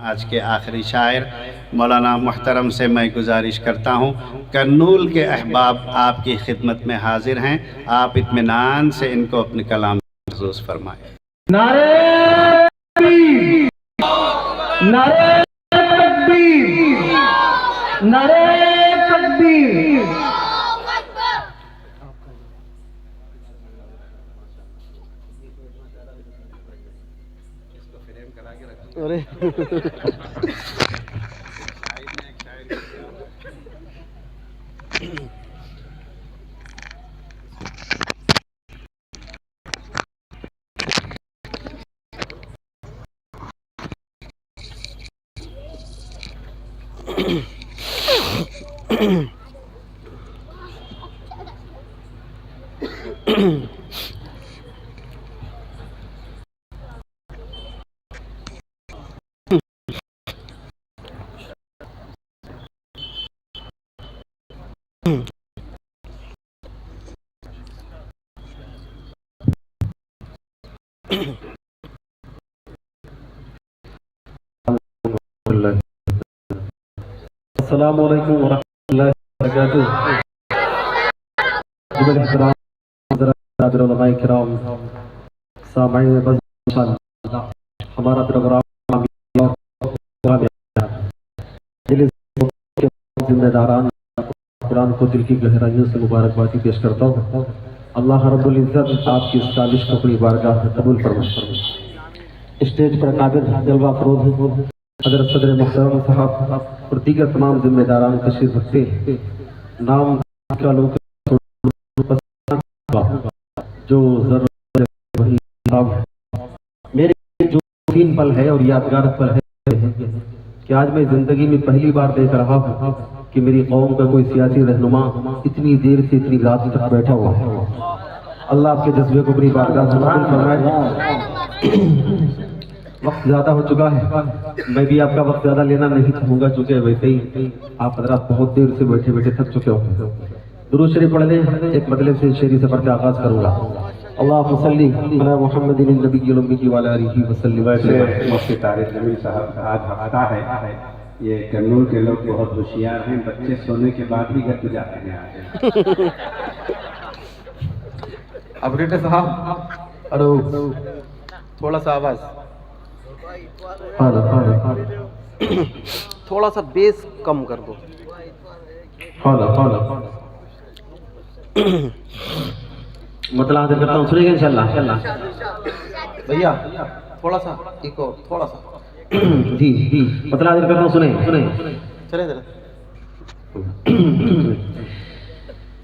آج کے آخری شاعر مولانا محترم سے میں گزارش کرتا ہوں، کرنول کے احباب آپ کی خدمت میں حاضر ہیں، آپ اطمینان سے ان کو اپنے کلام محفوظ فرمائیں۔ نعرہ تکبیر، نعرہ تکبیر، نعرہ تکبیر۔ السلام علیکم ورحمۃ اللہ وبرکاتہ۔ حضرات علماء کرام، سامعین بس انشاءاللہ ہمارا پروگرام ذمہ داران قرآن کو دل کی گہرائیوں سے مبارکبادی پیش کرتا ہوں۔ اللہ رب العزت آپ کی اس کالش کو اپنی بارگاہ میں قبول فرمائے۔ اسٹیج پر قابل جلوہ فروز حضرت صدر محترم صاحب اور دیگر تمام ذمہ داران تشریف رکھتے ہیں۔ نام کا لوگ جو ضرورت وہی نام میرے جو 3 پل ہے اور یادگار پل ہے کہ آج میں زندگی میں پہلی بار دیکھ رہا ہوں کہ میری قوم کا کوئی سیاسی رہنما اتنی دیر سے اتنی رات تک بیٹھا ہوا ہے۔ اللہ آپ کے جذبے کو اپنی بارگاہ سے قبول فرمائے۔ وقت زیادہ ہو چکا ہے، میں بھی آپ کا وقت زیادہ لینا نہیں چاہوں گا، چونکہ ویسے ہی آپ حضرات بہت دیر سے بیٹھے بیٹھے تھک چکے ہوں۔ درود شریف پڑھ لیں، ایک مطلب سے شعری سفر کا آغاز کروں گا۔ اللہم صلی علی محمد النبی الامی وعلی آلہ وسلم۔ مفتی طارق جمیل صاحب کا آج ہفتہ ہے، یہ کرنول کے لوگ بہت ہوشیار ہیں، بچے سونے کے بعد ہی گھر پہ جاتے ہیں آج۔ آپریٹر صاحب ارو تھوڑا سا آواز، تھوڑا سا بیس کم کر دو۔ مطلع حاضر کرتا ہوں، سنیں گے انشاءاللہ بھیا تھوڑا سا ایک اور تھوڑا سا جی مطلع حاضر کرتا ہوں، سنیں چلے ذرا۔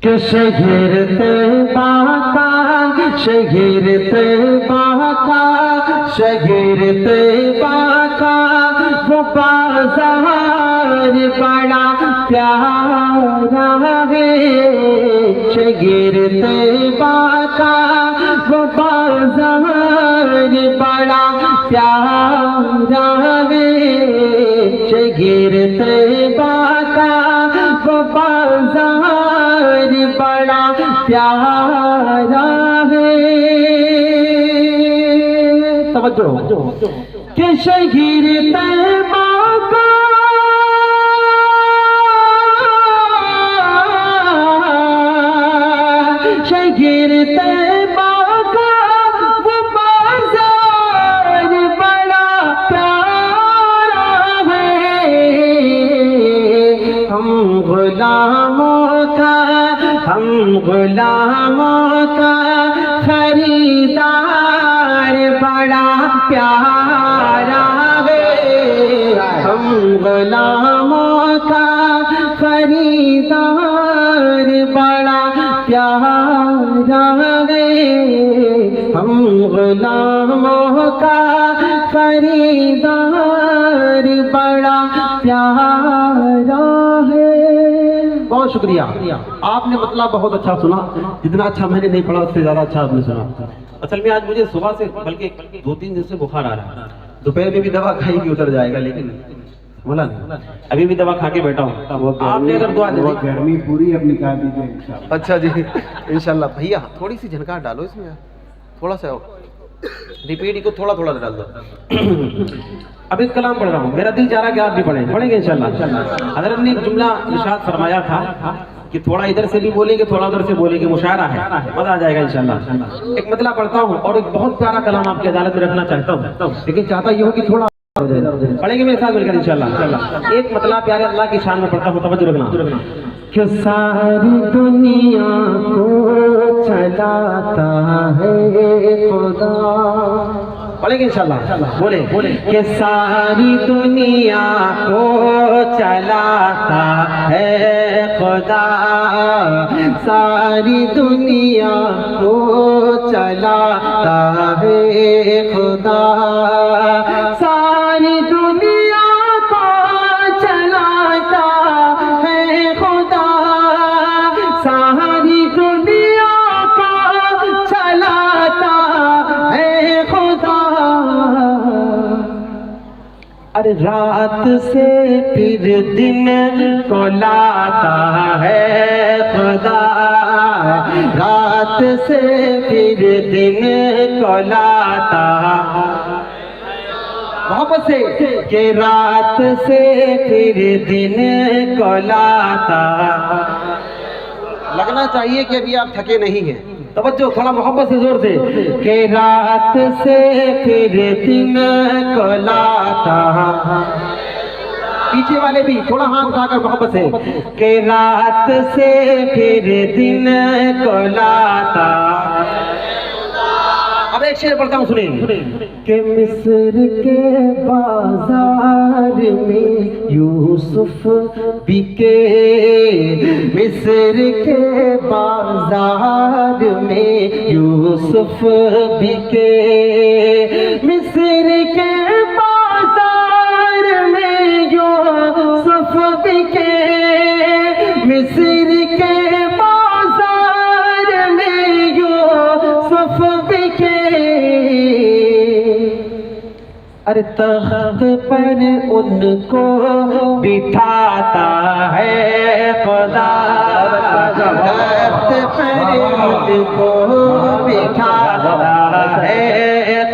کہ شہر طیبہ کا، شہر طیبہ کا، شہر طیبہ کا وہ بازار بڑا پیارا ہے۔ شہر طیبہ کا وہ بازار بڑا پیارا ہے۔ شہر طیبہ کا وہ بازار بڑا پیارا ہے۔ توجہ کہ شہر طیبہ کا شہر طیبہ کا وہ بازار بڑا پیارا ہے۔ ہم غلاموں کا خریدار بڑا پیارا ہے۔ ہم غلاموں کا خریدار بڑا پیارا ہے۔ ہم غلاموں کا خریدار بڑا پیارا ہے۔ بہت شکریہ، آپ نے مطلب بہت اچھا سنا، جتنا اچھا میں نے نہیں پڑھا اس سے زیادہ اچھا آپ نے سنا۔ اصل میں آج مجھے صبح سے بلکہ 2-3 دن سے بخار آ رہا ہے، دوپہر میں بھی دوا کھائی بھی اتر جائے گا، لیکن مولا نہیں، ابھی بھی دوا کھا کے بیٹھا ہوں۔ آپ نے اگر دعا دے دی، گرمی پوری اپنی کر دیجیے انشاءاللہ۔ اچھا جی انشاءاللہ۔ بھیا تھوڑی سی جھنکار ڈالو اس میں، تھوڑا سا ریپیٹ کو تھوڑا تھوڑا ڈال دو۔ اب ایک کلام پڑھ رہا ہوں، میرا دل چاہ رہا ہے کہ آپ بھی پڑھیں، پڑھیں گے انشاءاللہ۔ حضرت نے ایک جملہ ارشاد فرمایا تھا کہ تھوڑا ادھر سے بھی بولیں گے، تھوڑا ادھر سے بولیں گے، مشاعرہ ہے، مزہ آ جائے گا انشاءاللہ۔ ایک مطلب پڑھتا ہوں اور ایک بہت پیارا کلام آپ کی عدالت میں رکھنا چاہتا ہوں، لیکن چاہتا یہ ہو کہ تھوڑا پڑھیں گے میرے ساتھ مل کر انشاءاللہ۔ ایک مطلب پیارے اللہ کی شان میں پڑھتا ہوں، توجہ رکھنا کہ ساری دنیا کو چلاتا ہے خدا، پڑھیں گے انشاءاللہ، بولے کہ ساری دنیا کو چلاتا ہے خدا، ساری دنیا کو چلاتا ہے خدا، ساری دنیا کو چلاتا ہے خدا، ساری دنیا کو چلاتا ہے خدا، ارے رات سے پھر دن کو لاتا ہے خدا، رات سے پھر دن کو لاتا، محبت سے کہ رات سے پھر دن کو لاتا، لگنا چاہیے کہ ابھی آپ تھکے نہیں ہیں، توجہ تھوڑا محبت سے زور سے، کہ رات سے پھر دن کو لاتا، پیچھے والے بھی تھوڑا ہاتھ اٹھا کر محبت سے، کہ رات سے پھر دن کو لاتا۔ اب ایک شعر پڑھتا ہوں سنیں کہ مصر کے بازار میں یوسف بکے، مصر کے بازار میں یوسف بکے، مصر کے بازار میں یوسف بکے، مصر کے بازار میں یوسف بکے، ارے تخت پر ان کو بٹھاتا ہے خدا، تخت پر ان کو بٹھاتا ہے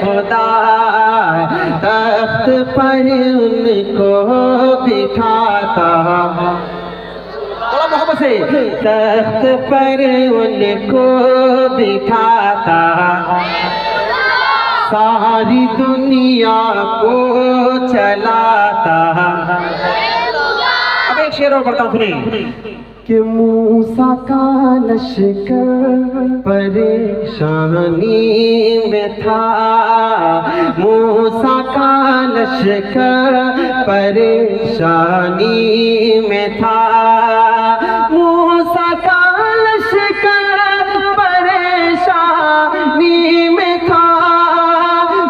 خدا، تخت پر ان کو بٹھاتا، محبت سے، تخت پر ان کو بٹھاتا، ساری دنیا کو چلاتا۔ اب ایک شعر اور پڑھتا ہوں سنیں کہ موسیٰ کا لشکر پریشانی میں تھا، موسیٰ کا لشکر پریشانی میں تھا، موسیٰ کا لشکر پریشانی میں تھا،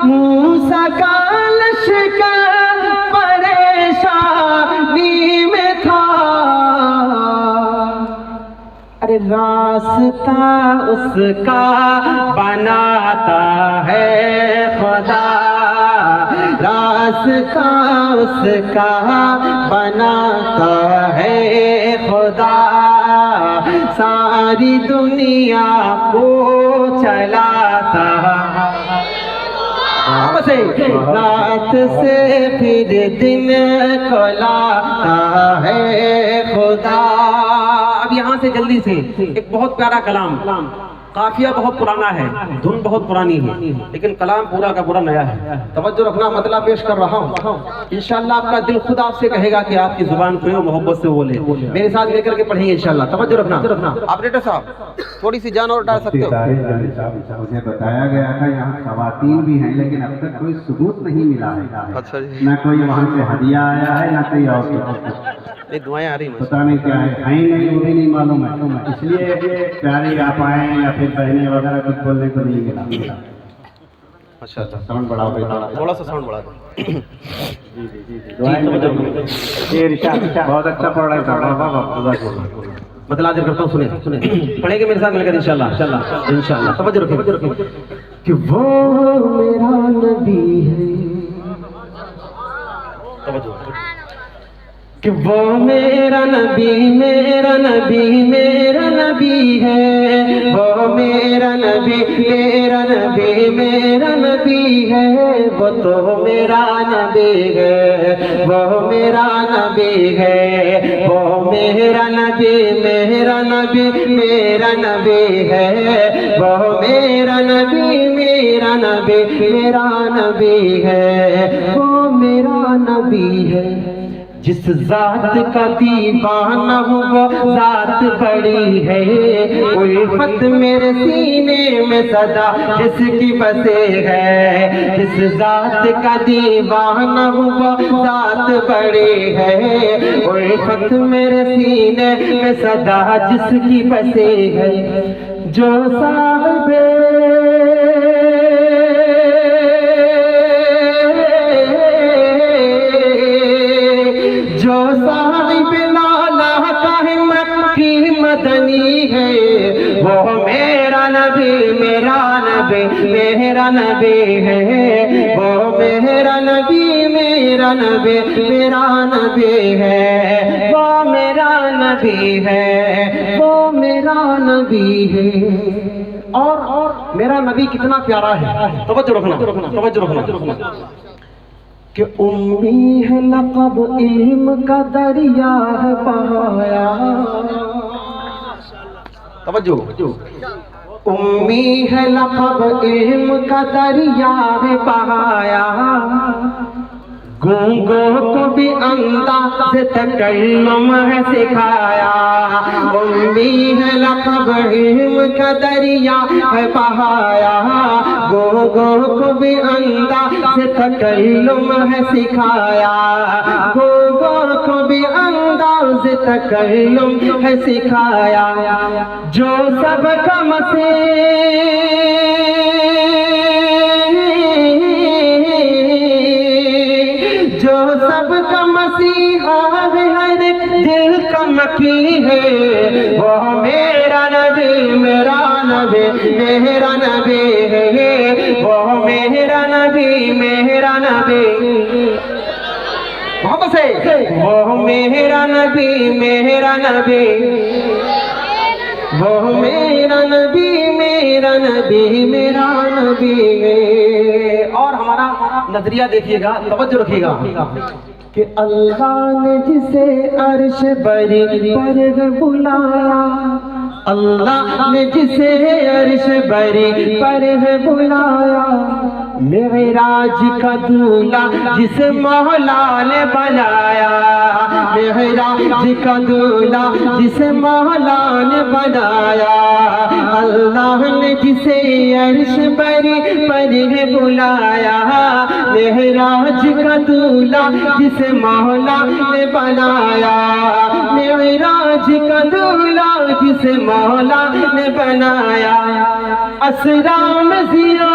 موسیٰ کا لشکر پریشانی میں تھا، ارے راستہ اس کا بناتا ہے خدا، راستہ اس کا بناتا ہے خدا، ساری دنیا کو چلاتا، رات سے پھر دن کو لاتا ہے خدا۔ اب یہاں سے جلدی سے ایک بہت پیارا کلام، قافیہ بہت پرانا ہے، دھن بہت پرانی ہے، لیکن کلام پورا کا پورا نیا ہے، توجہ رکھنا، مطلب پیش کر رہا ہوں، انشاءاللہ آپ کا دل خود آپ سے کہے گا کہ آپ کی زبان کھلے اور محبت سے بولے، میرے ساتھ لے کر کے پڑھیں گے انشاءاللہ، توجہ رکھنا۔ آپریٹر صاحب تھوڑی سی جان اور ڈال سکتے ہو؟ مجھے بتایا گیا تھا یہاں خواتین بھی ہیں، لیکن اب تک کوئی ثبوت نہیں ملا ہے، اچھا جی، نہ کوئی وہاں سے ہدیہ آیا ہے نہ کوئی اور نہیں دعائیں آ رہی ہیں، پتہ نہیں کیا ہے، نہیں وہ بھی نہیں معلوم ہے، اس لیے پیاری آپ آئیں یا پھر بہنیں وغیرہ کچھ بولنے کو نہیں ملا۔ اچھا اچھا، ساؤنڈ بڑھاؤ تھوڑا سا ساؤنڈ بڑھا دو۔ یہ ارشاد بہت اچھا پڑھ رہا تھا، مطلب حاضر کرتا ہوں، سنیں پڑھیں گے میرے ساتھ مل کر انشاءاللہ انشاءاللہ، توجہ رکھیں کہ وہ میرا نبی ہے، توجہ کہ وہ میرا نبی میرا نبی میرا نبی ہے، وہ میرا نبی میرا نبی میرا نبی ہے، وہ تو میرا نبی ہے، وہ میرا نبی ہے، وہ میرا نبی میرا نبی میرا نبی ہے، وہ میرا نبی میرا نبی میرا نبی ہے، وہ میرا نبی ہے۔ جس ذات کا دیوانہ ہوں وہ ذات بڑی ہے، الفت میرے سینے میں صدا جس کی بسے ہے، جس ذات کا دیوانہ ہوں وہ ذات بڑی ہے، الفت میرے سینے میں صدا جس کی بسے ہے، جو صاحب جو صاحب لالا کا مکی مدنی ہے، وہ میرا نبی میرا نبی میرا نبی ہے، وہ میرا نبی میرا نبی میرا نبی ہے، وہ میرا نبی ہے، وہ میرا نبی ہے۔ اور میرا نبی کتنا پیارا ہے، توجہ رکھنا توجہ رکھنا، کہ امی ہے لقب علم کا دریا ہے بہایا، توجہ، امی ہے لقب علم کا دریا ہے بہایا، گونگوں کو بھی انداز تکلم ہے سکھایا، امی ہے لقب علم کا دریا ہے بہایا، گونگوں کو بھی انداز تکلم ہے سکھایا، گونگوں کو بھی انداز تکلم ہے سکھایا، جو سب کا مسیح جو سب کا مسیحا ہے، ہر دل کا مکی ہے، وہ میرا نبی میرا نبی میرا نبی ہے، وہ میرا نبی میرا نبی، محبت سے، وہ میرا نبی میرا نبی، وہ میرا نبی میرا نبی میرا نبی ہے۔ اور ہمارا نظریہ دیکھیے گا، توجہ رکھیے گا، کہ اللہ نے جسے عرش بری پر بلایا، اللہ نے جسے عرش بری پر بلایا، معراج کا دولہ جسے مولا نے بنایا، معراج کا دولہ جسے مولا نے بنایا، اللہ نے جسے عرش بری پر بلایا، معراج کا دولہ جسے مولا نے بنایا، معراج کا دولہ جسے مولا نے بنایا، اسرا میں ضیا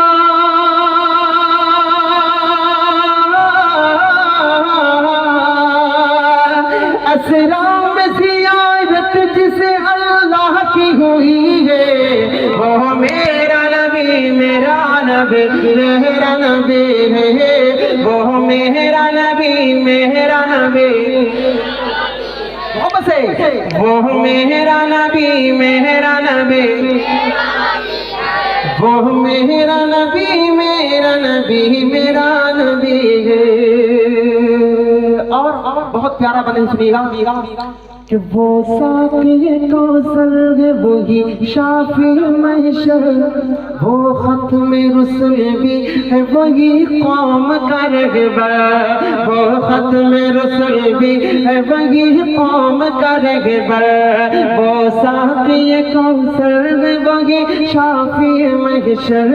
اسرا میں زیارت جسے اللہ کی ہوئی ہے، وہ میرا نبی میرا نبی میرا نبی ہے، وہ میرا نبی میرا نبی، محبت سے، وہ میرا نبی میرا نبی، وہ میرا نبی میرا نبی میرا نبی ہے۔ اور بہت پیارا بنے سنیے گا، کہ وہ ساقی کوثر ہے وہی شافی محشر، وہ ختم رسل بھی ہے وہی قوم کا رہبر، وہ ختم رسل بھی ہے وہی قوم کا رہبر، وہ ساقی کوثر ہے وہی شافی محشر،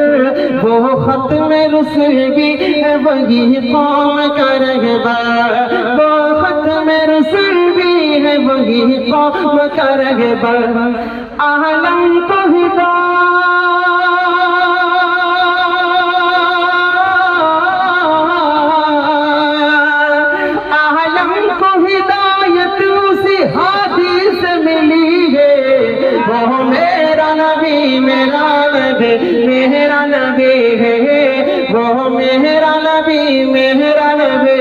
وہ ختم رسل بھی ہے وہی قوم کا رہبر، وہ ختم رسل بھی ہے وہی قوم کا رہبر، عالم کو ہدایت اسی ہادی سے ملی ہے، وہ میرا نبی میرا نبی میرا نبی ہے، وہ میرا نبی میرا نبی،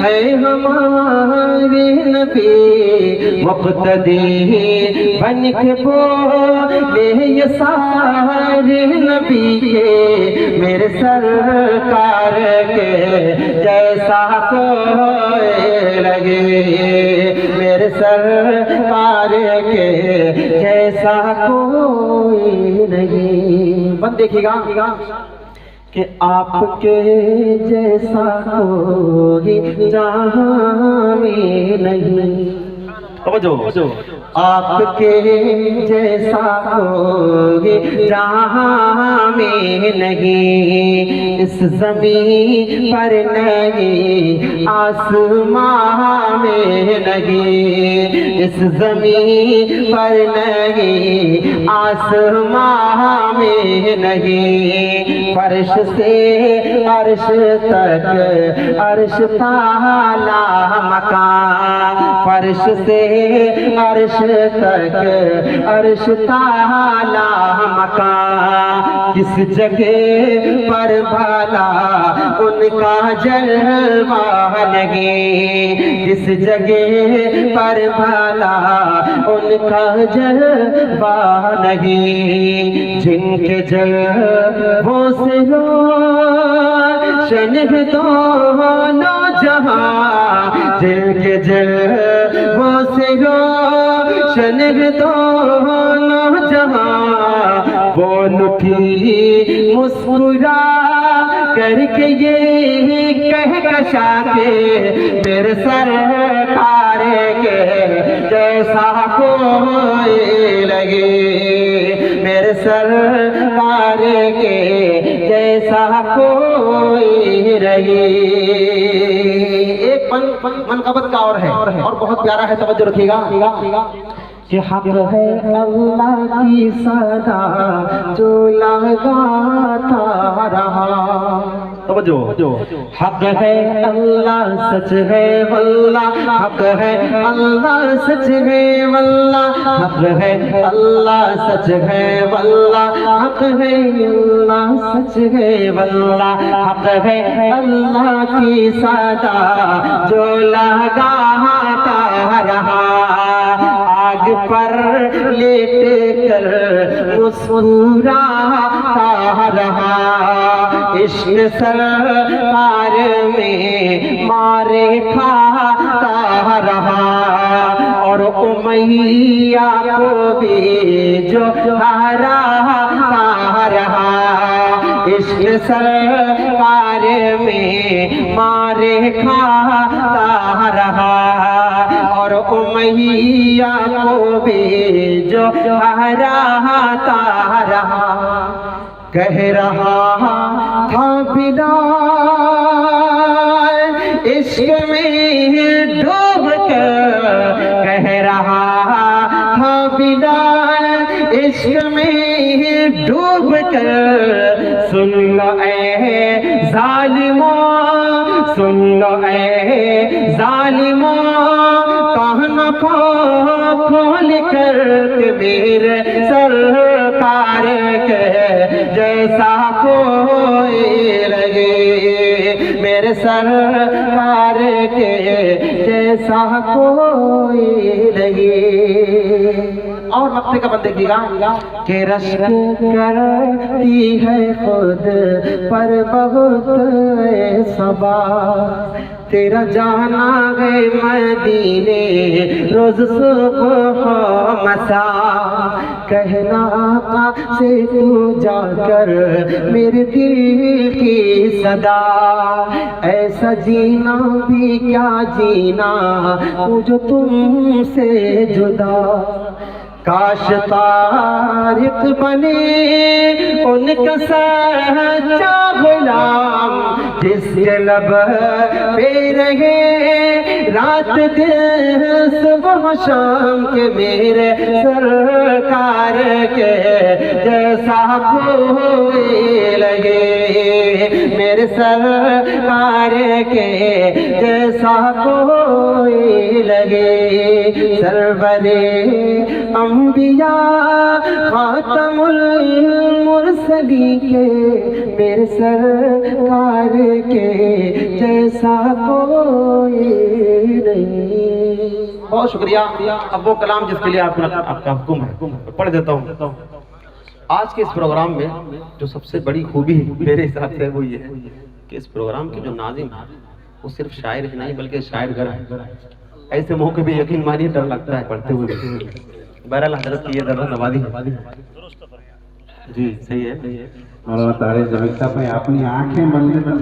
ہے ہمارے نبی مقتدی بن کے بولے یہ سارے نبی کے میرے سرکار کے جیسا کوئی لگے میرے سرکار کے جیسا کوئی نہیں بند دیکھیے گا کہ آپ کے جیسا کوئی جہاں میں نہیں آپ کے جیسا کوئی جہاں میں نہیں اس زمین پر نہیں آسمان میں نہیں اس زمین پر نہیں آسمان میں نہیں فرش سے عرش تک عرش تعالی مکان فرش سے عرش تک عرش تعالی مکان کس جگہ پر بھلا ان کا جلوہ نہیں کس جگہ پر بھلا ان کا جلوہ نہیں جن کے جلووں سے روشن ہے دونوں جہاں جن کے جلووں سے روشن ہے دونوں جہاں وہ لٹھی مسکرا کر کے یہ کہکشاں کے میرے سرکار کے جیسا کوئی لگے میرے سرکار کے جیسا کوئی رہے ایک منقبت کا اور ہے اور بہت پیارا ہے توجہ رکھیے گا کہ حق ہے اللہ کی صدا جو لگاتا رہا توجہ حق ہے اللہ سچ ہے واللہ حق ہے اللہ سچ ہے واللہ حق ہے اللہ سچ ہے واللہ حق ہے اللہ سچ ہے واللہ حق ہے اللہ کی صدا جو لگاتا رہا آگ پر لیٹ کر مسکراتا رہا عشق سرکار میں مارے کھاتا رہا اور امیہ کو بھی جو ہراتا رہا عشق سرکار میں مارے کھاتا رہا اور امیہ کو بھی جو ہراتا رہا کہہ رہا تھا بلال عشق میں ڈوب کر کہہ رہا تھا بلال عشق میں ڈوب کر سن لو اے ظالموں سن لو اے ظالموں کہاں کو کھول کر میرے سرکار کے جیسا کوئی لگے میرے سرکار کے جیسا کوئی لگے اور مقطع کا بند دیکھیے گا کہ رشک کرتی ہے خود پر بہت صبا تیرا جانا ہے مدینے روز صبح مساء کہنا آقا سے تو جا کر میرے دل کی صدا ایسا جینا بھی کیا جینا جو تم سے جدا کاش طارق بنے ان کا سچا غلام جس کے لب پہ رہے رات دن صبح شام کے میرے سرکار کے جیسا کوئی لگے میرے سرکار کے جیسا کوئی لگے سرور انبیاء خاتم المرسلین کے میرے سرکار کے جیسا کوئی بہت شکریہ. اب وہ کلام جس کے لیے آپ کا حکم ہے پڑھ دیتا ہوں. آج کے اس پروگرام میں جو سب سے بڑی خوبی میرے حساب سے وہ یہ ہے کہ اس پروگرام کے جو ناظم ہے وہ صرف شاعر ہی نہیں بلکہ شاعر گر ہے. ایسے موقع پہ یقین مانیے ڈر لگتا ہے پڑھتے ہوئے. بہرحال حضرت کی یہ ضرورت نوازی ہے. جی صحیح ہے. مولانا طاہر جاوید صاحب میں اپنی آنکھیں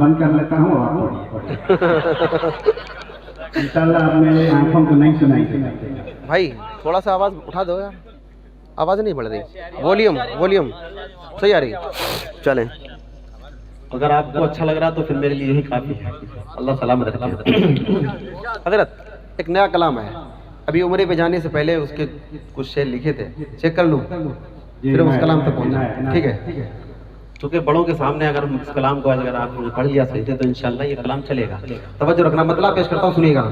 بند کر لیتا ہوں اور انشاءاللہ آپ میرے آنکھوں کو نہیں سنائی دیتے. بھائی تھوڑا سا آواز اٹھا دو یار, آواز نہیں بڑھ رہی. ولیوم صحیح آ رہی ہے. چلیں, اگر آپ کو اچھا لگ رہا تو پھر میرے لیے یہی کافی ہے. اللہ سلامت رکھے. حضرت ایک نیا کلام ہے, ابھی عمرے پہ جانے سے پہلے اس کے کچھ شعر لکھے تھے, چیک کر لوں پھر اس کلام تک پہنچا. ٹھیک ہے, چونکہ بڑوں کے سامنے اگر اس کلام کو اگر آپ نے پڑھ لیا صحیح سے تو انشاءاللہ یہ کلام چلے گا. توجہ رکھنا, مطلب پیش کرتا ہوں سنیے گا.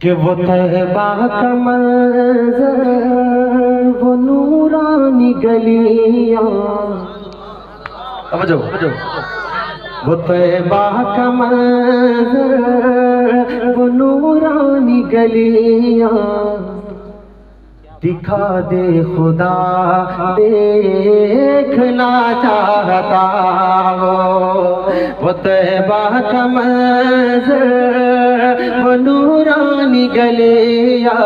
کہ وہ طیبہ کا منظر, وہ نورانی گلیاں, توجہ, وہ طیبہ کا منظر, وہ نورانی گلیاں, دکھا دے خدا دیکھنا چاہتا وہ طیبہ کا منظر, وہ نورانی گلیاں,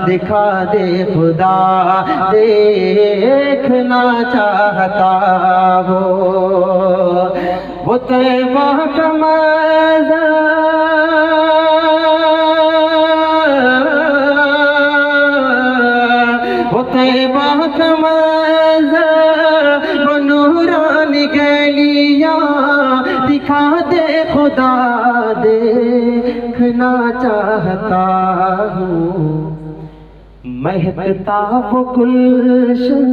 دکھا دے خدا دیکھنا چاہتا وہ طیبہ کا منظر, طیبہ کا منظر, وہ نورانی گلیاں, دکھا دے خدا دیکھنا چاہتا ہوں. مہکتا وہ گلشن,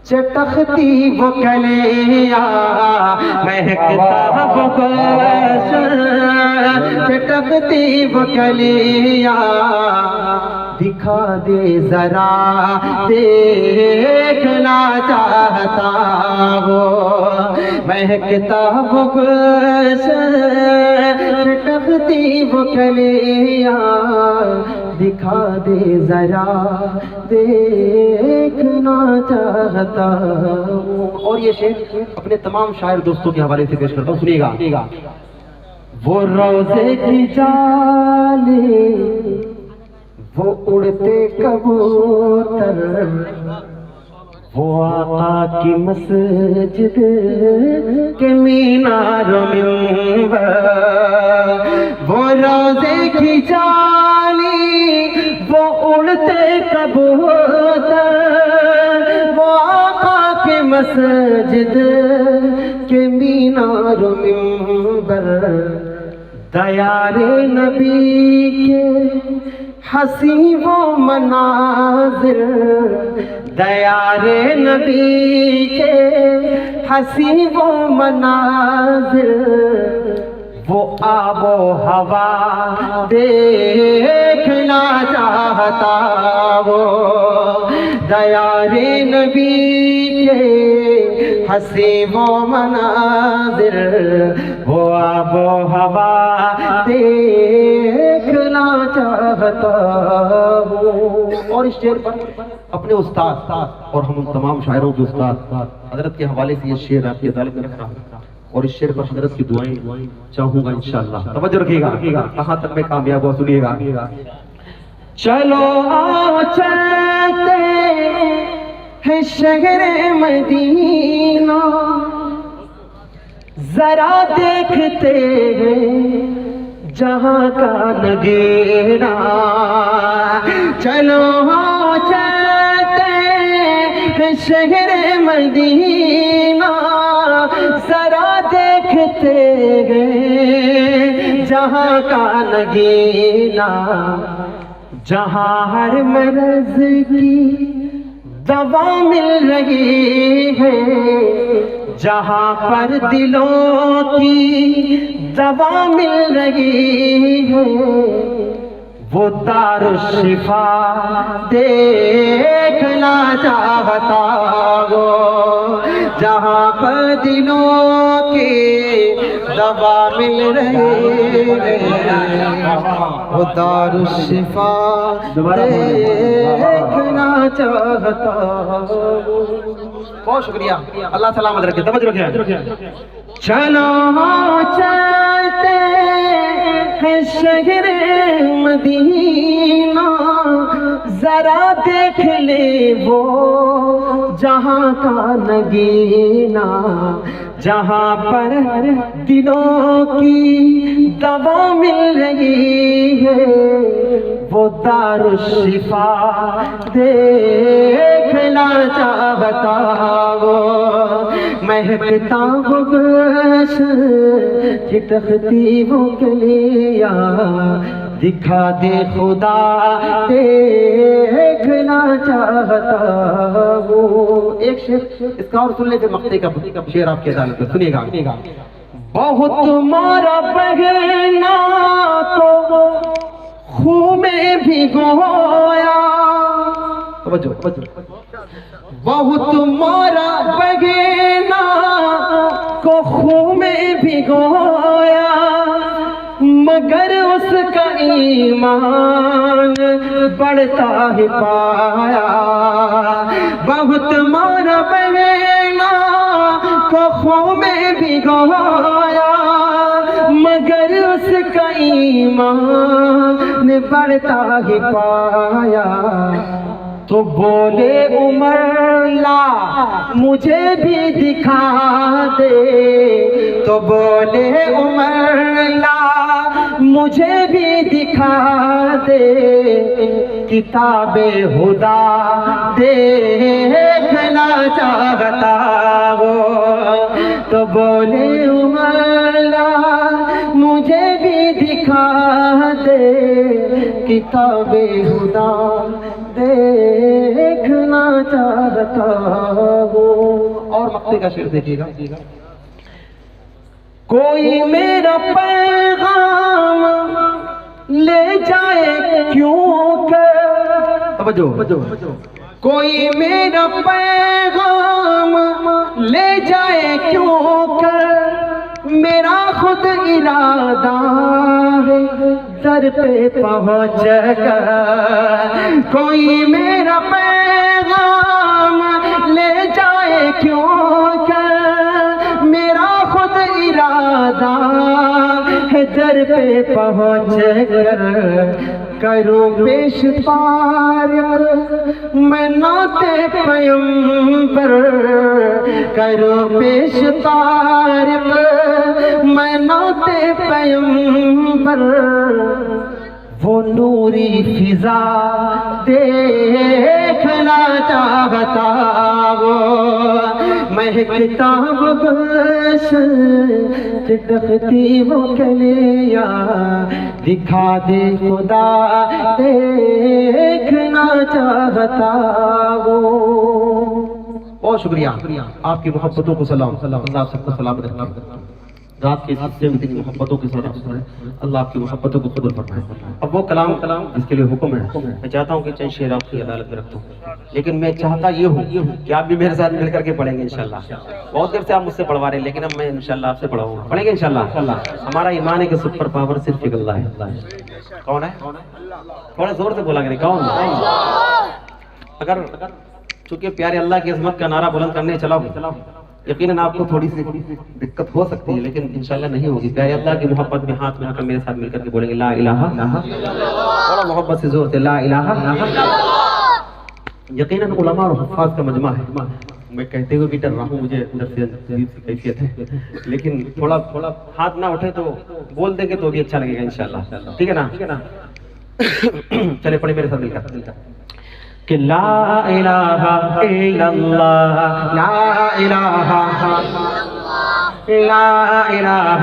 چٹکتی وہ کلیاں, مہکتا وہ گلشن, چٹکتی وہ کلیاں, دکھا دے ذرا دیکھنا چاہتا ہوں. مہکتا وہ گلشن, چٹکتی وہ کلیاں, دکھا دے ذرا دیکھنا چاہتا ہوں. اور یہ شعر اپنے تمام شاعر دوستوں کے حوالے سے پیش کرتا ہوں, سنیے گا. وہ روزے کی جالے, وہ اڑتے کبوتر, وہ آقا کی مسجد کے مینار منبر, وہ روزے کی جالی, وہ اڑتے کبوتر, وہ آقا کی مسجد کے مینار منبر, دیار نبی کے حسین و مناظر, دیار نبی کے حسین و مناظر, وہ آب و ہوا دیکھنا چاہتا وہ, دیار نبی کے حسین و مناظر, وہ آب و ہوا دیکھنا چاہتا ہوں. اور اس شعر پر اپنے استاد اور ہم تمام شاعروں کے استاد حضرت کے حوالے سے یہ شعر آپ کی عدالت میں رکھ رہا ہوں, اور اس شعر پر حضرت کی دعائیں چاہوں گا انشاءاللہ. توجہ رکھیے گا, کہاں تک میں کامیاب ہوا سنیے گا. چلو آؤ چلتے ہیں شہر مدینہ, ذرا دیکھتے ہیں جہاں کا نگیرا, چلو چلتے ہیں شہر مدینہ, ذرا دیکھتے ہیں جہاں کا نگینا, جہاں ہر مرض کی دوا مل رہی ہے, جہاں پر دلوں کی دوا مل رہی ہے, وہ دار الشفا دیکھنا چاہتا ہو, جہاں پر دلوں کی دوا مل رہی ہے, وہ دارالشفا دیکھنا چاہتا ہوں. بہت شکریہ, اللہ سلامت رکھے, توجہ رکھے. چلو چلتے ہیں شہر مدینہ, ذرا دیکھ لے وہ جہاں کا نگینہ, جہاں پر دلوں کی دوا مل رہی ہے, وہ دارالشفا دیکھنا چاہتا وہ مہکتا وہ گلش چٹکتی وہ کلیاں, دکھا دے خدا دیکھنا چاہتا وہ. ایک شعر اس کا اور سن لے, پھر مقطع کا شعر آپ کے ذہن میں سنیے گا. بہت مارا بہنا تو خون میں بھگویا, بہت مارا بہنا کو خون میں بھگویا, مگر اس کا ایمان بڑھتا ہی پایا. بہت مارا بہنا کو خون میں بھگویا, مگر اس کا ایمان بڑھتا ہی پایا. تو بولے عمر لا مجھے بھی دکھا دے, تو بولے عمر لا مجھے بھی دکھا دے, کتاب خدا دیکھنا چاہتا وہ. تو بولے عمر لا مجھے بھی دکھا دے, کتاب خدا دیکھنا چاہتا ہوں. اور مقطع کا شعر دیکھیے گا. کوئی میرا پیغام لے جائے کیوں کہ, کوئی میرا پیغام لے جائے کیوں کہ, میرا خود ارادہ ہے در پہ پہنچ کر. کوئی میرا پیغام لے جائے کیوں کہ, میرا خود ارادہ ہے در پہ پہنچ کر. کروں پیش پار میں نعت پیغمبر, کروں پیش پار میں نعت پیغمبر. وہ نوری فضا دیکھنا چاہتا وہ مہکتا وہ گلشن چٹکتی وہ کلیاں, دکھا دے خدا دیکھنا چاہتا وہ. بہت شکریہ, آپ کی محبتوں کو سلام. اللہ سب کو سلامت رکھنا. رات کے حصے میں اتنی محبتوں کے ساتھ اللہ آپ کی محبتوں کو قبول فرمائے. اب وہ کلام جس کے لیے حکم ہے, میں چاہتا ہوں کہ چند شعر آپ کی عدالت میں رکھتا ہوں, لیکن میں چاہتا یہ ہوں کہ آپ بھی میرے ساتھ مل کر کے پڑھیں گے انشاءاللہ. بہت دیر سے آپ مجھ سے پڑھوا رہے ہیں, لیکن اب میں انشاءاللہ آپ سے پڑھاؤں گا. پڑھیں گے انشاءاللہ. ہمارا ایمان ہے کہ سپر پاور صرف ایک اللہ ہے. کون ہے؟ تھوڑا زور سے بولا کریں, کون؟ اگر چونکہ پیارے اللہ کی عظمت کا نعرہ بلند کرنے چلا ہوں, یقیناً آپ کو تھوڑی سی دقت ہو سکتی ہے, لیکن انشاءاللہ نہیں ہوگی. پیارے اللہ کی محبت میں ہاتھ ملا کر میرے ساتھ مل کر کے بولیں گے لا الہ, تھوڑا محبت سے زور سے لا الہ. یقیناً علماء اور حفاظ کا مجمع ہے. میں کہتے ہوئے بھی ڈر رہا ہوں, مجھے اندر سے عجیب سی کیفیت ہے, لیکن تھوڑا ہاتھ نہ اٹھے تو بول دیں گے تو بھی اچھا لگے گا انشاءاللہ. ٹھیک ہے نا؟ چلے پڑھیں میرے ساتھ مل کر کہ لا الہ الا اللہ, لا الہ, لا الہ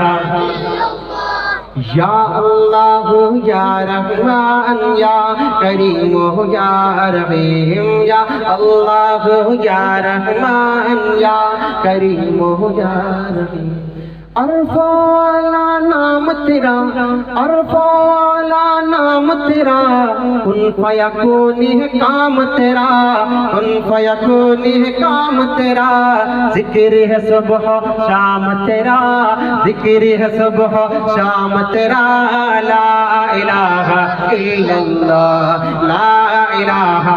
یا اللہ یا رحمان یا کریم یا رحیم, یا اللہ یا رحمان یا کریم یا رحیم. عرف والا نام تیرا, عرف والا نام تیرا, کن فیکون ہے کام تیرا, کن فیکون ہے کام تیرا. ذکر ہے صبح شام تیرا, ذکر ہے صبح شام تیرا. لا الہ الا اللہ لا الہ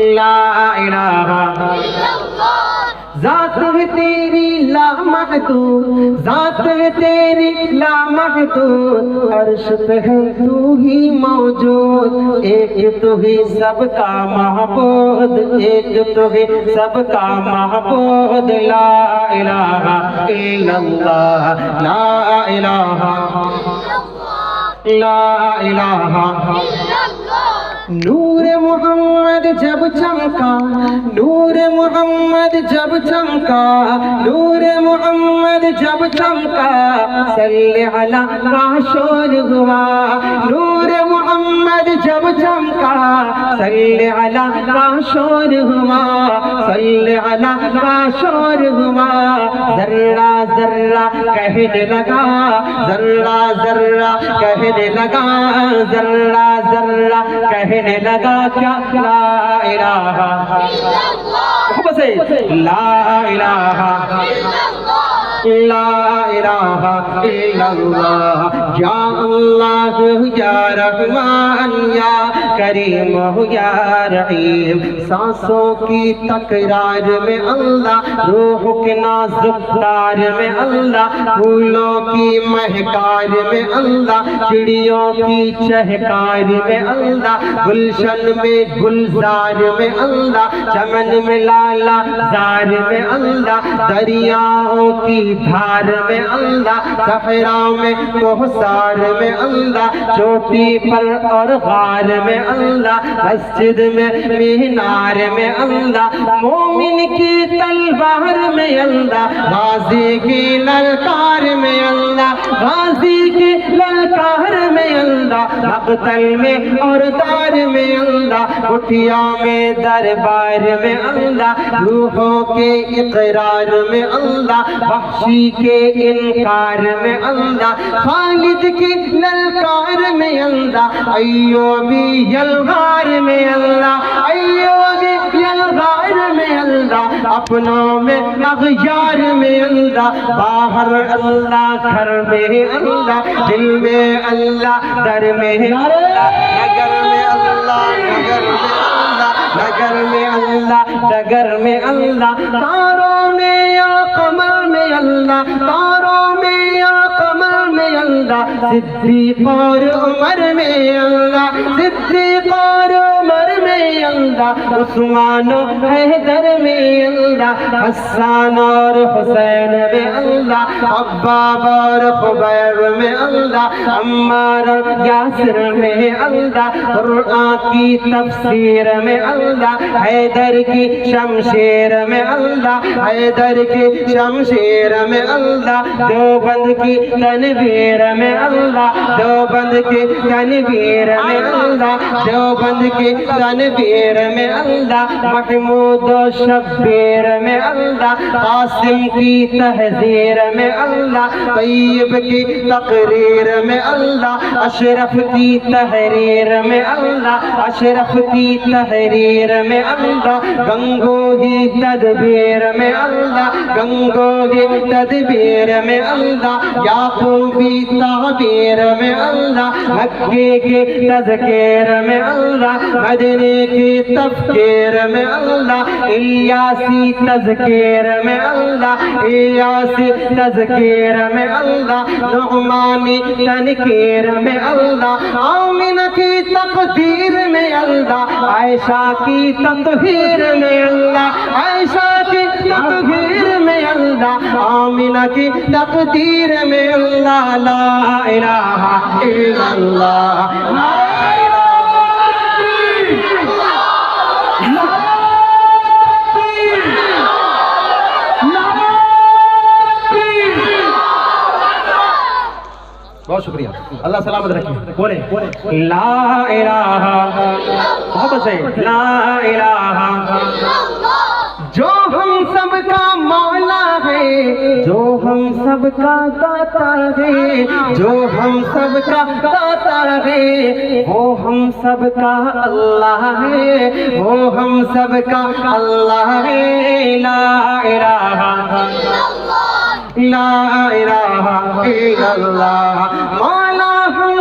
لا الہ ذات ہے تیری لا محدود ذات ہے تیری لا محدود عرش پہ ہے تو ہی موجود ایک تو ہی سب کا معبود ایک تو ہی سب کا معبود لا الہ الا اللہ لا الہ لا الہ نور محمد جب چمکا نور محمد جب چمکا نور محمد جب چمکا صلی علی کا شور ہوا نور محمد جب چمکا صلی علی کا شور ہوا صلی علی کا شور ہوا ذرہ ذرہ کہنے لگا ذرہ ذرہ کہنے لگا ذرہ ذرہ کہنے لگا کیا لا الہ الا اللہ لا الہ لا الہ الا اللہ یا اللہ یا رحمان یا کریم یا رحیم سانسوں کی تکرار میں اللہ روح کے نازک تار میں اللہ پھولوں کی مہکار میں اللہ چڑیوں کی چہکار میں اللہ گلشن میں گلزار میں اللہ چمن میں لالا زار میں اللہ دریاؤں کی دھار میں اللہ صحرا میں کوثر میں اللہ چوٹی پر اور غار میں اللہ مسجد میں مینار میں اللہ مومن کی تلوار میں اللہ غازی کی للکار میں اللہ غازی کی للکار میں اللہ مقتل میں اور دار میں اللہ کٹھیا میں دربار میں اللہ روحوں کے اقرار میں اللہ وحشی کے انکار میں اللہ خالد کی للکار میں اللہ ایوبی یلغار میں اللہ ایوبی یلغار میں اللہ اپنوں میں اغیار میں اللہ باہر اللہ گھر میں اللہ دل میں اللہ در میں اللہ نگر میں اللہ نگر میں اللہ نگر میں اللہ ڈگر میں اللہ تاروں میں یا قمر میں اللہ تاروں میں یا قمر میں اللہ صدیق اور عمر میں اللہ صدیق اور عمر میں اللہ عثمان و حیدر میں اللہ حسان اور حسین میں اللہ عباب اور خبیب میں اللہ عمار اور یاسر میں اللہ قرآن کی تفسیر میں اللہ حیدر کی شمشیر میں اللہ حیدر کی شمشیر میں اللہ دیوبند کی تنویر میں اللہ دیوبند کی تنویر میں اللہ دیوبند کی تنویر میں اللہ محمود و شبیر میں اللہ قاسم کی تحذیر میں اللہ طیب کی تقریر میں اللہ اشرف کی تحریر میں اللہ اشرف کی تحریر میں اللہ گنگوہی تدبیر میں اللہ گنگوہی تدبیر میں اللہ یعقوبی تعبیر میں اللہ مکے کے تذکیر میں اللہ مدنی کی تفکیر میں اللہ الیاسی تذکیر میں اللہ الیاسی تذکیر میں اللہ نعمانی تنکیر میں اللہ آمنہ کی تقدیر میں اللہ عائشہ کی تطہیر میں اللہ عائشہ کی تطہیر میں اللہ آمنہ کی تقدیر میں اللہ لا الہ الا اللہ لا بہت شکریہ اللہ سلامت رکھے بولے لا الہ محبت سے لا الہ جو ہم سب کا مولا ہے جو ہم سب کا داتا ہے جو ہم سب کا داتا ہے وہ ہم سب کا اللہ ہے وہ ہم سب کا اللہ ہے لا الہ لا الہ الا اللہ مولا ہم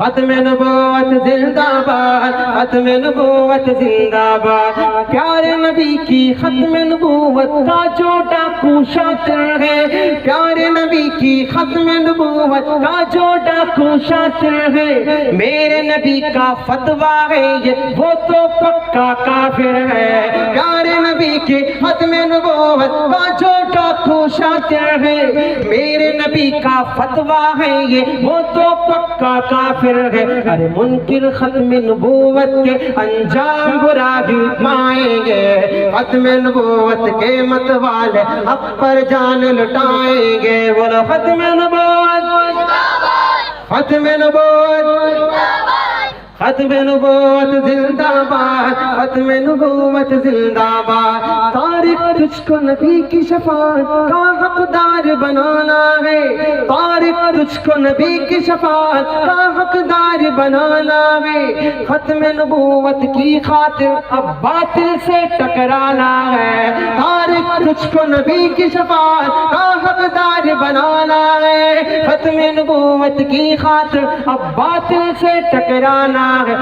ختم نبوت زندہ باد، ختم نبوت زندہ باد، پیارے نبی کی ختم نبوت کا جو ڈاکو شاطر ہے، پیارے نبی کی ختم نبوت کا جو ڈاکو شاطر ہے، میرے نبی کا فتویٰ ہے یہ وہ تو پکا کافر ہے، پیارے نبی کی ختم نبوت کا جو ڈاکو شاطر ہے، میرے نبی کا فتویٰ ہے یہ وہ تو پکا کافر ہے، ارے منکر ختم نبوت کے انجام برا ہی پائیں گے، ختم نبوت کے مت والے حق پر جان لٹائیں گے، بولو ختم نبوت، ختم نبوت، ختم نبوت زندہ باد، ختم نبوت زندہ باد، طارق تجھ کو نبی کی شفاعت کا حقدار بنانا ہے، طارق تجھ کو نبی کی شفاعت کا حقدار بنانا ہے، ختم نبوت کی خاطر اب باطل سے ٹکرانا ہے، طارق تجھ کو نبی کی شفاعت کا حقدار بنانا ہے، ختم نبوت کی خاطر اب باطل سے ٹکرانا ہے،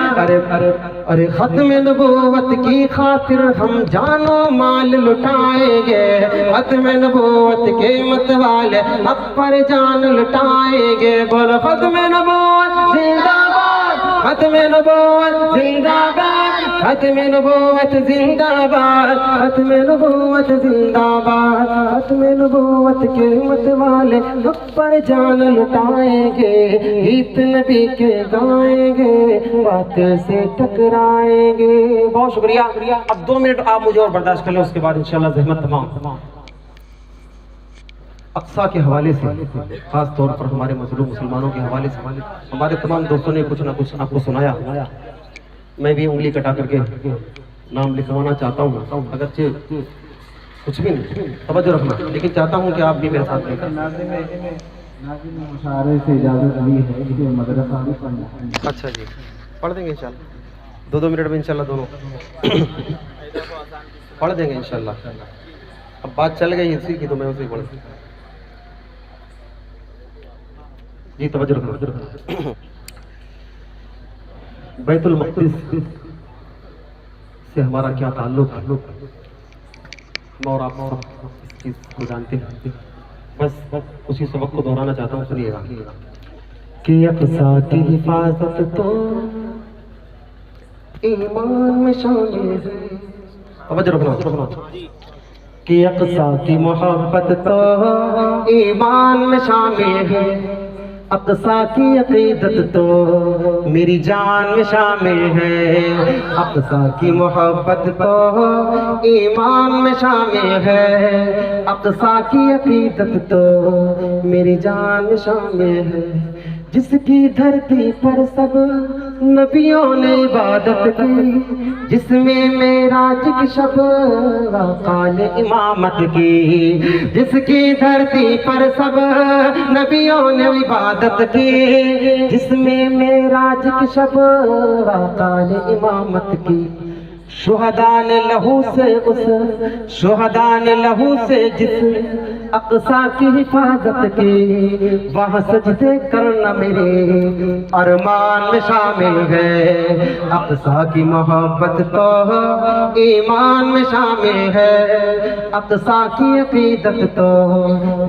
ارے ختم نبوت کی خاطر ہم جان و مال لٹائیں گے، ختم نبوت کے مت والے حق پر جان لٹائیں گے، بولو ختم نبوت زندہ باد، ختم نبوت زندہ باد، ختم نبوت زندہ باد، ختم نبوت زندہ باد، ختم نبوت کے مت والے حق پر جان لٹائیں گے، گیت نبی کے گائیں گے، باطل سے ٹکرائیں گے۔ بہت شکریہ۔ اب 2 منٹ آپ مجھے اور برداشت کر لیں، اس کے بعد انشاءاللہ زحمت تمام۔ اقصیٰ کے حوالے سے، خاص طور پر ہمارے مظلوم مسلمانوں کے حوالے سے ہمارے تمام دوستوں نے کچھ نہ کچھ آپ کو سنایا، میں بھی انگلی کٹا کر کے نام لکھوانا چاہتا ہوں، اگرچہ کچھ بھی نہیں، توجہ رکھنا، لیکن چاہتا ہوں کہ آپ بھی میرے ساتھ لیں۔ ناظم مشاعرے سے اجازت لی ہے کہ مدرسہ بھی پڑھنا ہے۔ اچھا جی، پڑھ دیں گے انشاءاللہ 2 منٹ میں، انشاءاللہ دونوں پڑھ دیں گے انشاءاللہ۔ اب بات چل گئی اسی کی تو میں اسی پڑھ دوں جی، توجہ رکھنا۔ بیت المقدس سے ہمارا کیا تعلق ہے، اور آپ اس چیز کو جانتے ہیں، بس اسی سبق کو دہرانا چاہتا ہوں، سنیے گا کہ اقصیٰ کی حفاظت تو ایمان میں شامل ہے، توجہ رکھنا کہ اقصیٰ کی محبت تو ایمان میں شامل ہے، اقصیٰ کی عقیدت تو میری جان میں شامل ہے، اقصیٰ کی محبت تو ایمان میں شامل ہے، اقصیٰ کی عقیدت تو میری جان میں شامل ہے، جس کی دھرتی پر سب نبیوں نے عبادت کی، جس میں معراج کی شب آقا نے امامت کی، جس کی دھرتی پر سب نبیوں نے عبادت کی، جس میں معراج کی شب آقا نے امامت کی، شہداء نے لہو سے جس اقصیٰ کی حفاظت کی، وہاں سجدے کرنا میرے ارمان میں شامل ہے، اقصیٰ کی محبت تو ایمان میں شامل ہے، اقصیٰ کی عقیدت تو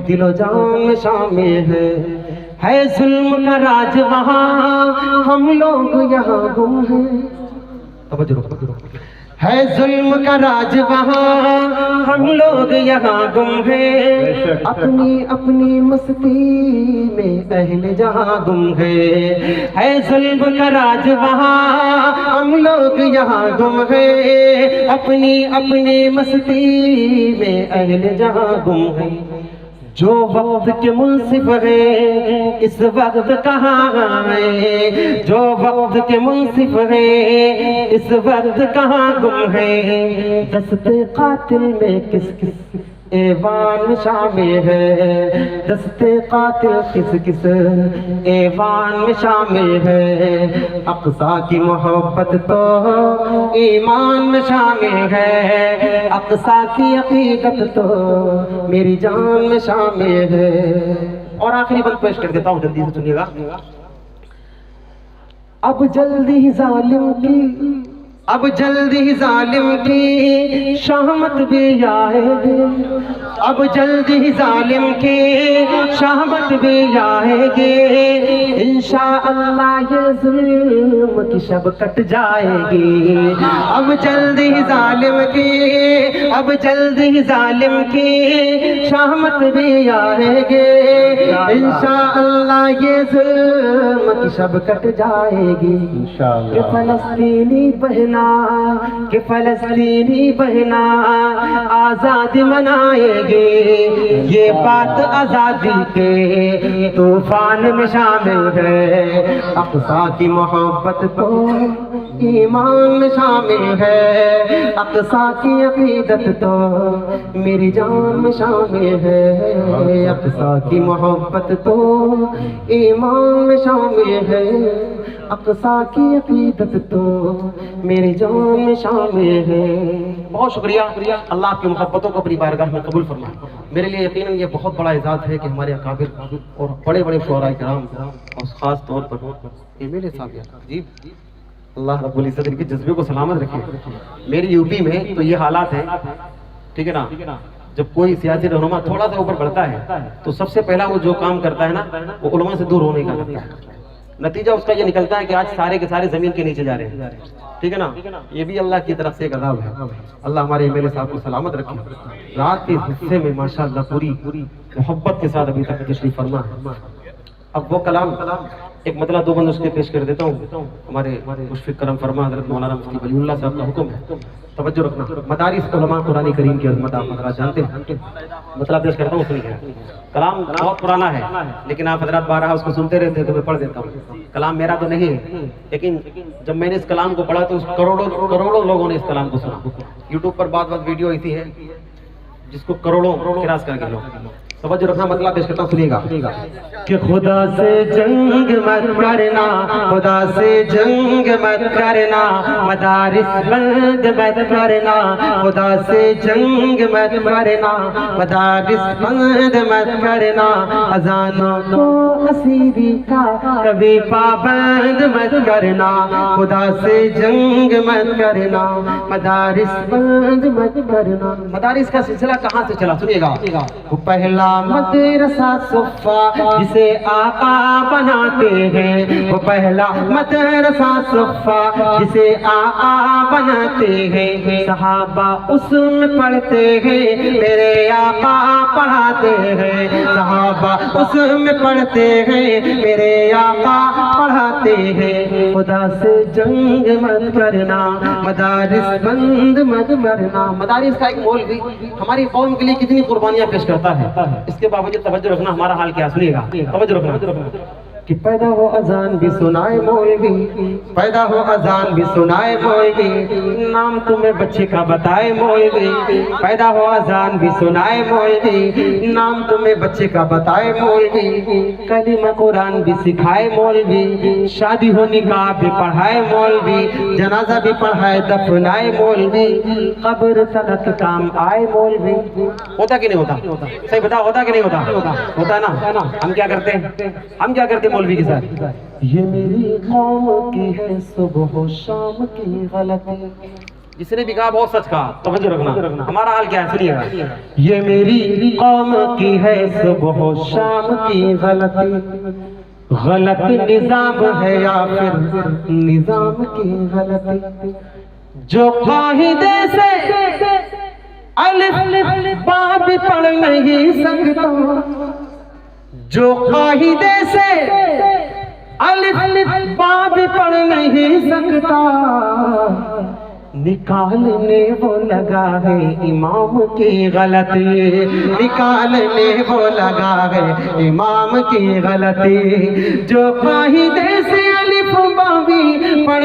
دل و جان میں شامل ہے ظلم کا راج وہاں، ہم لوگ یہاں گم ہیں، ہے ظلم کا راج وہاں، ہم لوگ یہاں گم ہیں، اپنی اپنی مستی میں اہل جہاں گم ہیں، ہے ظلم کا راج وہاں، ہم لوگ یہاں گم ہیں، اپنی اپنی مستی میں اہل جہاں گم ہیں، جو وقت کے منصف ہیں اس وقت کہاں ہیں، جو وقت کے منصف ہیں اس وقت کہاں گم ہیں، دست قاتل میں کس کس ایوان میں شامل ہے، دست قاتل کس کس ایوان میں شامل ہے، اقصیٰ کی محبت تو ایمان میں شامل ہے، اقصیٰ کی عقیدت تو میری جان میں شامل ہے۔ اور آخری بند پیش کر دیتا ہوں، جلدی سے سنیے گا اب جلدی ظالم کی اب جلدی ظالم کی شامت بھی آئے گی اب جلدی ظالم کی شامت بھی آئے گی انشاءاللہ یہ ظلم کی شب کٹ جائے گی اب جلدی ظالم کی اب جلدی ظالم کی شامت بھی آئے گی انشاءاللہ یہ ظلم کی شب کٹ جائے گی کہ فلسطینی بہنا کہ فلسطینی بہنا آزادی منائے گے یہ بات آزادی کے طوفان میں شامل ہے اقصی کی محبت تو ایمان میں شامل ہے اقصی کی عقیدت تو میری جان میں شامل ہے اقصی کی محبت تو ایمان میں شامل ہے اقصی کی عقیدت تو میری جان میں شامل ہے۔ بہت شکریہ، اللہ آپ کی محبتوں کو اپنی بارگاہ میں قبول فرمائے۔ میرے لیے یقیناً یہ بہت بڑا اعزاز ہے کہ ہمارے اکابر اور بڑے بڑے شعراء کرام اور خاص طور پر یہ میرے ساتھ جی اللہ رب العزت ان کے جذبے کو سلامت رکھے۔ میری یو پی میں تو یہ حالات ہے، ٹھیک ہے نا، جب کوئی سیاسی رہنما تھوڑا سا اوپر بڑھتا ہے تو سب سے پہلا وہ جو کام کرتا ہے نا وہ علماء سے دور ہونے کا کرتا ہے۔ نتیجہ اس کا یہ نکلتا ہے کہ آج سارے کے سارے زمین کے نیچے جا رہے ہیں، ٹھیک ہے نا۔ یہ بھی اللہ کی طرف سے ایک عذاب ہے۔ اللہ ہمارے ایم ایل اے صاحب کو سلامت رکھے۔ رات کے حصے میں ماشاءاللہ پوری محبت کے ساتھ ابھی تک تشریف فرما ہے۔ اب وہ کلام ایک مطلب دو بند اس کے پیش کر دیتا ہوں۔ ہمارے مشفق کرم فرما حضرت مولانا مفتی ولی اللہ صاحب کا حکم ہے، توجہ رکھنا۔ مدارس علماء قرآن کریم کی عظمت آپ حضرات جانتے ہیں، مطلب پیش کرتا ہوں سنیے۔ کلام بہت پرانا ہے لیکن آپ حضرات بارہا اس کو سنتے رہتے ہیں تو میں پڑھ دیتا ہوں۔ کلام میرا تو نہیں ہے لیکن جب میں نے اس کلام کو پڑھا تو کروڑوں لوگوں نے اس کلام کو سنا۔ یوٹیوب پر بعض ویڈیو ایسی ہے جس کو کروڑوں کراس کر کے لوگ۔ توجہ رکھنا، مطلب پیش کرتا ہوں سنیے گا کہ خدا سے جنگ مت کرنا، خدا سے جنگ مت کرنا، مدارس بند مت کرنا، خدا سے جنگ مت کرنا، مدارس بند مت کرنا، اذانوں کو اسیری کا کبھی پابند مت کرنا، خدا سے جنگ مت کرنا، مدارس بند مت کرنا۔ مدارس کا سلسلہ کہاں سے چلا سنیے گا۔ وہ پہلا مدرسہ صفہ جسے آقا بناتے ہیں، وہ پہلا مدرسہ صفہ جسے آقا بناتے ہیں، صحابہ اس میں پڑھتے ہیں، میرے آقا پڑھاتے ہیں، صحابہ اس میں پڑھتے ہیں، میرے آقا پڑھاتے ہیں۔ خدا سے جنگ مت کرنا، مدارس بند مت کرنا۔ مدارس کا ایک مولوی ہماری قوم کے لیے کتنی قربانیاں پیش کرتا ہے، اس کے باوجود توجہ رکھنا ہمارا حال کیا سنیے گا، توجہ رکھنا کہ پیدا ہو اذان بھی سنائے مولوی، پیدا ہو اذان بھی سنائے مولوی، نام تمہیں بچے کا بتائے مولوی، پیدا ہو اذان بھی سنائے مولوی، نام تمہیں بچے کا بتائے مولوی، کلمہ قرآن بھی سکھائے مولوی، شادی ہو نکاح بھی پڑھائے مولوی، جنازہ بھی پڑھائے دفنائے مولوی، قبر تلک کام آئے مولوی۔ ہوتا کہ نہیں ہوتا؟ صحیح بتا، ہوتا کہ نہیں ہوتا؟ ہوتا ہے نا۔ ہم کیا کرتے ہیں، ہم کیا کرتے ہیں مولوی کے ساتھ؟ یہ میری قوم کی ہے صبح و شام کی غلطی۔ جس نے بھی کہا بہت سچ کہا، توجہ رکھنا ہمارا حال کیا ہے سنیے گا۔ یہ میری قوم کی ہے صبح و شام کی غلطی، غلط نظام ہے یا پھر نظام کی غلطی، جو قاعدے سے الف با بھی پڑھ نہیں سکتا، جو قاعدے سے الف با بھی پڑھ نہیں سکتا، نکالنے وہ لگا ہے امام کی غلطی، نکالنے وہ لگا ہے امام کی غلطی، جو قاعدے سے الف با بھی پڑھ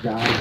4